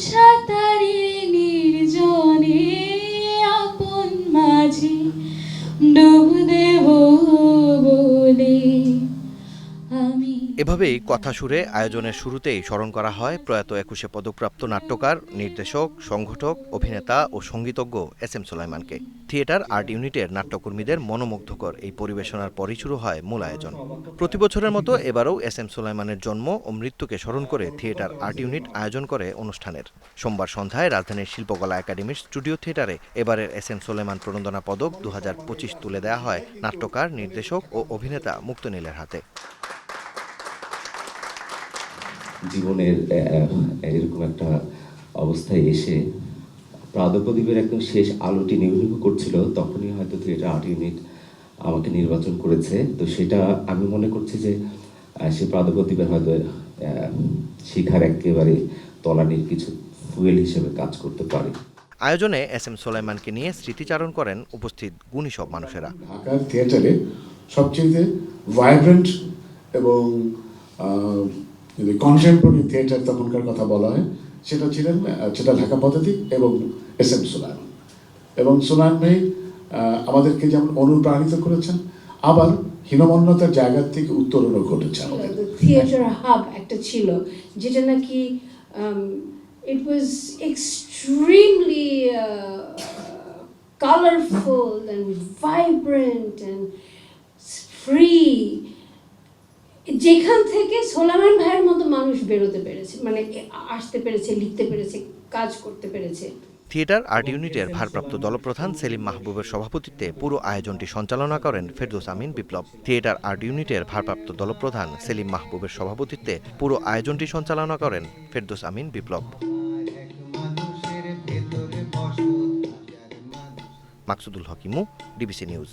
সাঁতারে নির্জনে আপন মাঝি ডুব দেব বলে আমি। এভাবেই কথা সুরে আয়োজনের শুরুতেই স্মরণ করা হয় প্রয়াত 21শে পদকপ্রাপ্ত নাট্যকার, নির্দেশক, সংগঠক, অভিনেতা ও সঙ্গীতজ্ঞ এস.এম. সুলাইমানকে। থিয়েটার আর্ট ইউনিটের নাট্যকর্মীদের মনোমুগ্ধকর এই পরিবেশনার পরই শুরু হয় মূল আয়োজন। প্রতি বছরের মতো এবারও এস.এম. সুলাইমানের জন্ম ও মৃত্যুকে স্মরণ করে থিয়েটার আর্ট ইউনিট আয়োজন করে অনুষ্ঠানের। সোমবার সন্ধ্যায় রাজধানীর শিল্পকলা একাডেমির স্টুডিও থিয়েটারে এবারের এস.এম. সুলাইমান প্রণোদনা পদক 2025 তুলে দেওয়া হয় নাট্যকার, নির্দেশক ও অভিনেতা মুক্তনীলের হাতে। জীবনের এরকম একটা অবস্থায় এসে প্রাদপ্রদীপের একদম শেষ আলোটি নিভৃত করছিল, তখনই হয়তো থিয়েটার আর্ট ইউনিট আমাকে নির্বাচন করেছে। তো সেটা আমি মনে করছি যে সেই প্রাদপ্রদীপের হয়তো শিখার একেবারে তলানির কিছু ফুয়েল হিসেবে কাজ করতে পারে। আয়োজনে এস.এম. সুলাইমানকে নিয়ে স্মৃতিচারণ করেন উপস্থিত গুণী সব মানুষেরা। ঢাকার থিয়েটারে সবচেয়ে ভাইব্রেন্ট এবং যদি কন্টেম্পোরারি থিয়েটার তখনকার কথা বলা হয়, সেটা ঢাকা পদাতিক এবং এস.এম. সুলাইমান। এবং সুলাইমান ভাই আমাদেরকে যেমন অনুপ্রাণিত করেছেন, আবার হীনমন্যতার জায়গা থেকে উত্তরণও ঘটেছে আমাদের। থিয়েটার হাব একটা ছিল, যেটা নাকি it was extremely colorful and vibrant and free, যেখান থেকে সুলাইমান ভাইয়ের মতো মানুষ বেরোতে পেরেছে, মানে আসতে পেরেছে, লিখতে পেরেছে, কাজ করতে পেরেছে। থিয়েটার আর্ট ইউনিটের ভারপ্রাপ্ত দলপ্রধান সেলিম মাহবুবের সভাপতিত্বে পুরো আয়োজনটি সঞ্চালনা করেন ফেরদৌস আমিন বিপ্লব। থিয়েটার আর্ট ইউনিটের ভারপ্রাপ্ত দলপ্রধান সেলিম মাহবুবের সভাপতিত্বে পুরো আয়োজনটি সঞ্চালনা করেন ফেরদৌস আমিন বিপ্লব। মাকসুদুল হক ইমু, ডিবিসি নিউজ।